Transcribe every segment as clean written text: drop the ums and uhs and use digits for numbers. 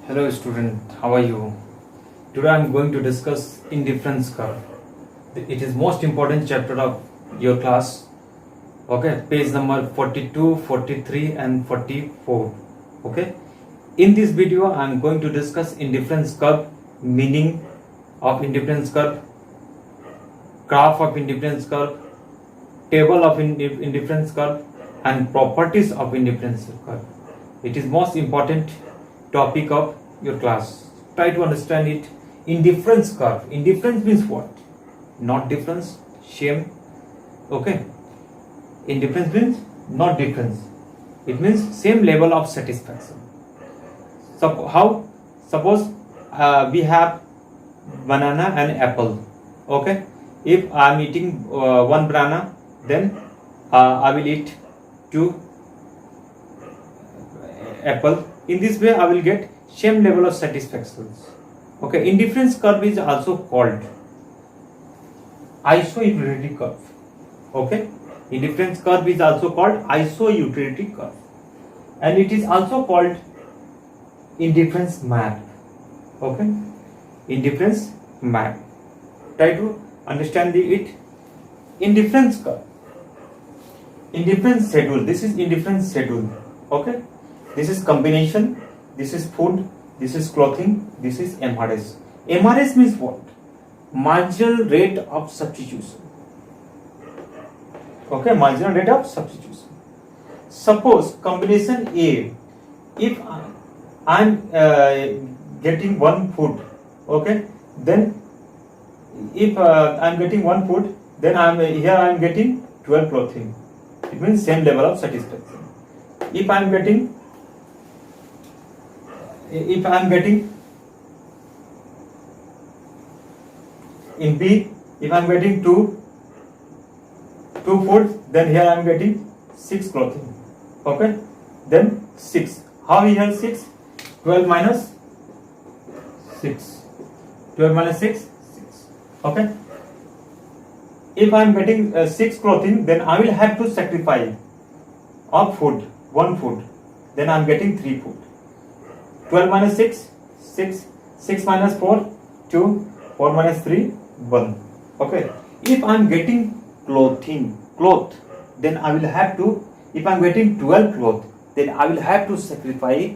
Hello student, how are you? Today I am going to discuss indifference curve. It is most important chapter of your class. Okay, page number 42, 43 and 44. Okay. In this video I am going to discuss indifference curve, meaning of indifference curve, graph of indifference curve, table of indifference curve and properties of indifference curve. It is most important topic of your class. Try to understand it. Indifference curve. Indifference means what? Not difference, same. Okay. Indifference means not difference. It means same level of satisfaction. Suppose we have banana and apple. Okay. If I am eating one banana, then I will eat two apple. In this way I will get same level of satisfaction. Okay, indifference curve is also called isoeuclidic curve. Okay, indifference curve is also called isoeuclidic curve, and it is also called indifference map. Okay, indifference map. Try to understand it. Indifference curve, indifference schedule. This is indifference schedule. Okay, this is combination, this is food, this is clothing, this is MRS. MRS means what? Marginal rate of substitution. Okay, marginal rate of substitution. Suppose combination A, if I am getting one food, okay, then if I am getting one food, then I am getting 12 clothing. It means same level of satisfaction. If I am getting in B, if I am getting two food, then here I am getting 6 clothing. Okay, then 6. How here 6? 12 minus 6. 12 minus 6, 6. Okay. If I am getting 6 clothing, then I will have to sacrifice of food, one food. Then I am getting 3 food. 12 minus 6, 6. 6 minus 4, 2. 4 minus 3, 1. Okay. If I am getting cloth, then I will have to, if I am getting 12 cloth, then I will have to sacrifice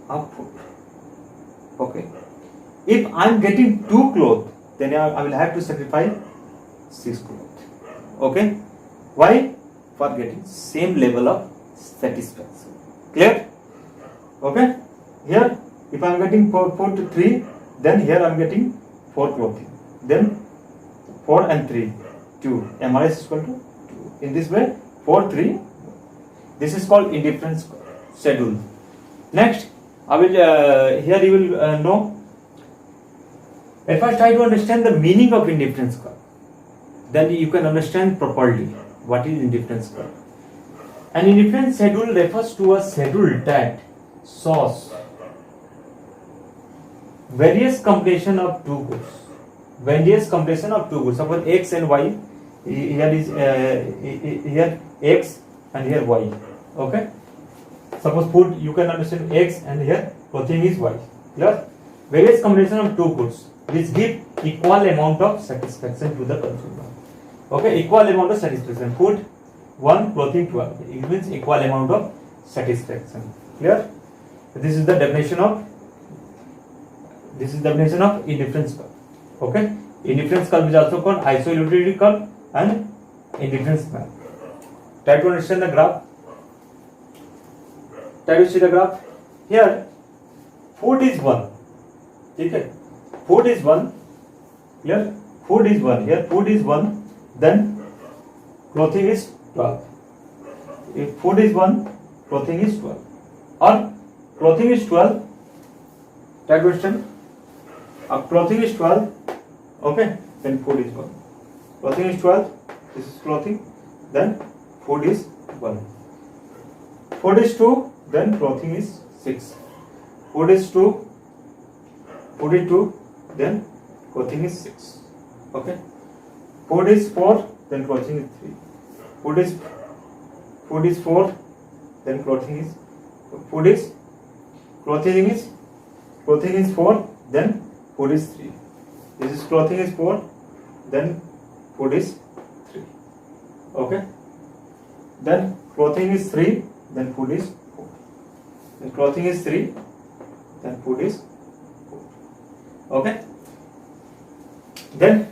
of food. Okay. If I am getting 2 cloth, then I will have to sacrifice 6 cloth. Okay. Why? For getting same level of satisfaction. Clear? Okay. Here, if I am getting 4 to 3, then here I am getting 4 clothing. Then 4 and 3, 2. MRS is equal to 2. In this way, 4, 3. This is called indifference schedule. Next, I will here you will know. If I try to understand the meaning of indifference curve, then you can understand properly what is indifference curve. An indifference schedule refers to a schedule that shows various combination of two goods. Suppose X and Y. Here is here X and here Y. Okay. Suppose food, you can understand X and here clothing is Y. Clear? Various combination of two goods which give equal amount of satisfaction to the consumer. Okay, equal amount of satisfaction. Food 1, clothing 12. It means equal amount of satisfaction. Clear? This is the definition of indifference curve. Okay, indifference curve is also called isoeuclidic curve and indifference map. Try to understand the graph. Try to see the graph. Here, food is 1. Okay, food is 1. Here, food is 1. Here, food is 1. Then clothing is 12. If food is 1, clothing is 12. Or clothing is 12. Try to understand. Clothing is 12. Okay, then food is 1. Clothing is 12. This is clothing. Then food is 1. Food is 2. Then clothing is 6. Food is 2. Food is 2. Then clothing is 6. Okay. Food is 4. Then clothing is 3. Food is 4. Then clothing is clothing is 4, then food is 3. This is clothing is 4, then food is 3. Okay. Then clothing is 3, then food is 4. Then clothing is 3, then food is 4. Okay. Then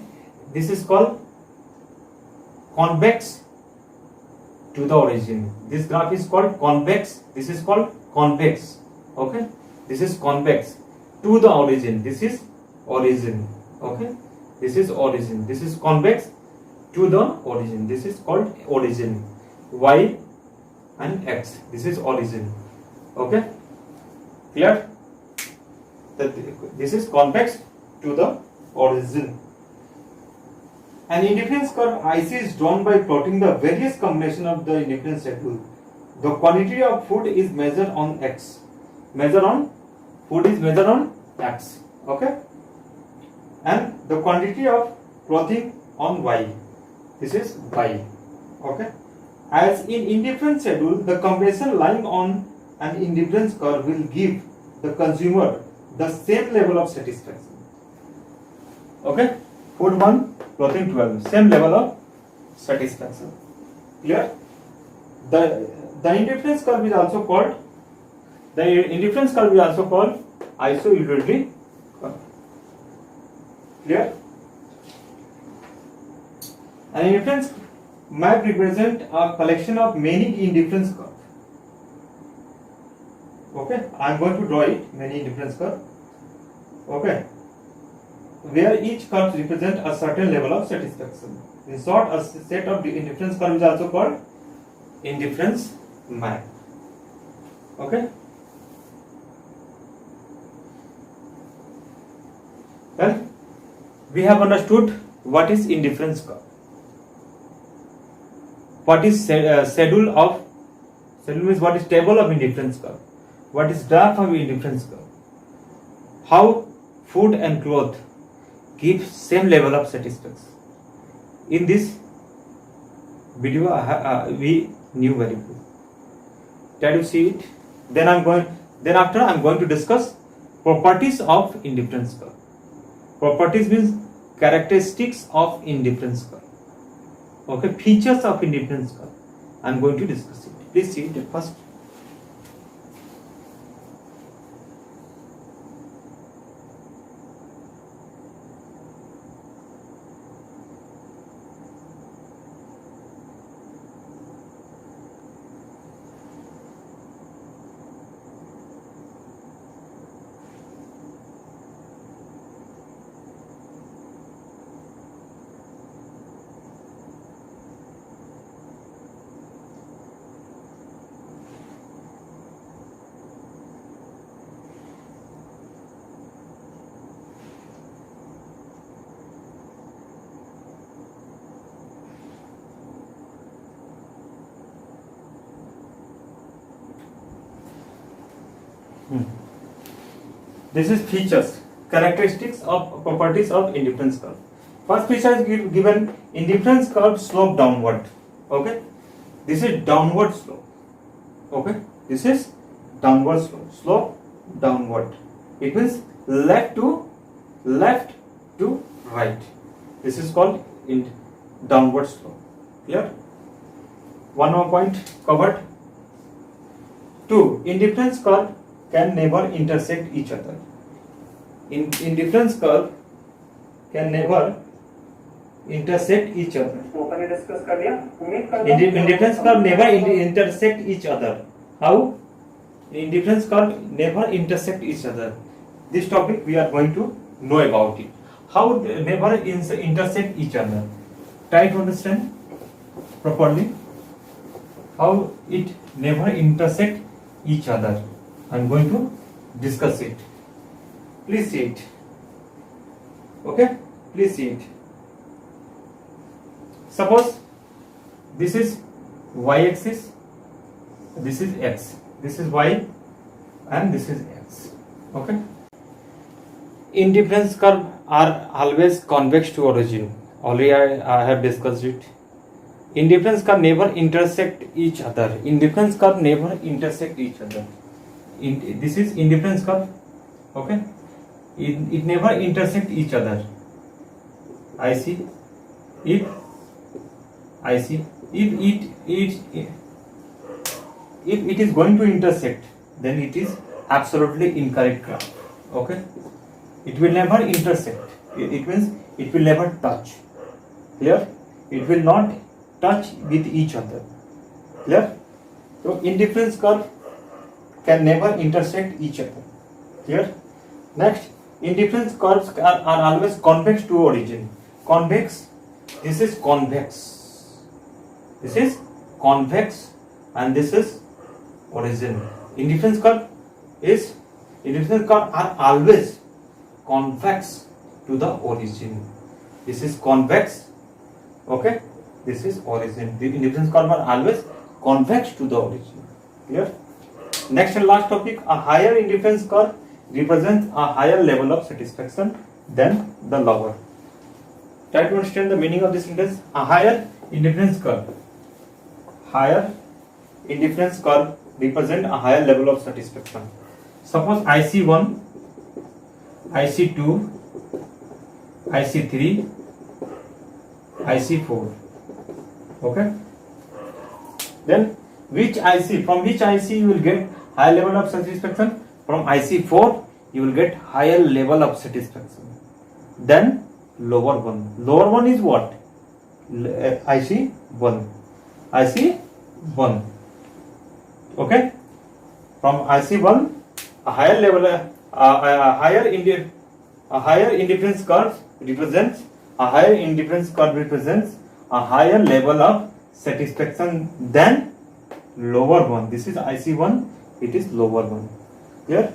this is called convex to the origin. This graph is called convex. This is called convex. Okay. This is convex to the origin. This is origin. Okay. This is origin. This is convex to the origin. This is called origin. Y and X. This is origin. Okay. Clear? This is convex to the origin. An indifference curve IC is drawn by plotting the various combination of the indifference schedule. The quantity of food is measured on X. Food is measured on X. Okay. And the quantity of clothing on Y. This is Y. Okay. As in indifference schedule, the combination lying on an indifference curve will give the consumer the same level of satisfaction. Okay. Food 1, clothing 12. Same level of satisfaction. Clear? The indifference curve is also called iso-utility curve. Clear? An indifference map represent a collection of many indifference curves. Okay, I am going to draw it, many indifference curve. Okay, where each curve represent a certain level of satisfaction. In short, a set of indifference curve is also called indifference map. Okay. Well, we have understood what is indifference curve. What is schedule means what is table of indifference curve. What is graph of indifference curve. How food and cloth give same level of satisfaction. In this video we knew very good. Try to see it. Then after I'm going to discuss properties of indifference curve. Properties means characteristics of indifference curve. Okay, features of indifference curve. I'm going to discuss it. Please see it first. This is features, characteristics of properties of indifference curve. First feature is given indifference curve slope downward. Okay, this is downward slope. Okay, this is downward slope. Slope downward. It means left to right. This is called downward slope. Clear? One more point covered. 2. Indifference curve can never intersect each other. Indifference curve can never intersect each other. Indifference curve never intersect each other. How? Indifference curve never intersect each other. This topic we are going to know about it. How never intersect each other? Try to understand properly. How it never intersect each other. I am going to discuss it. Please see it. Okay? Please see it. Suppose this is y-axis, this is x, this is y, and this is x. Okay? Indifference curve are always convex to origin. Already I have discussed it. Indifference curve never intersect each other. Indifference curve never intersect each other. This is indifference curve. Okay, it never intersect each other. I see. If it is going to intersect, then it is absolutely incorrect graph. Okay, it will never intersect. It means it will never touch. Clear? It will not touch with each other. Clear? So indifference curve can never intersect each other. Clear? Next, indifference curves are always convex to origin. Convex. This is convex. This is convex, and this is origin. Indifference curve are always convex to the origin. This is convex. Okay. This is origin. The indifference curve are always convex to the origin. Clear? Next and last topic, a higher indifference curve represents a higher level of satisfaction than the lower. Try to understand the meaning of this sentence. A higher indifference curve. Higher indifference curve represent a higher level of satisfaction. Suppose IC1, IC2, IC3, IC4. Okay. Then from which IC you will get higher level of satisfaction? From IC4 you will get higher level of satisfaction. Then lower one. Lower one is what? IC1. IC1. Okay. From IC1, a higher level, a higher indifference curve represents a higher level of satisfaction than lower one. This is IC1. It is lower one. Clear?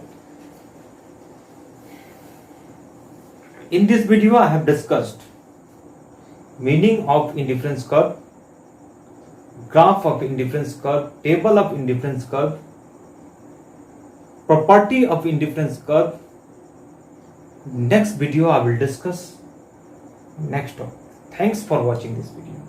In this video, I have discussed meaning of indifference curve, graph of indifference curve, table of indifference curve, property of indifference curve. Next video I will discuss next topic. Thanks for watching this video.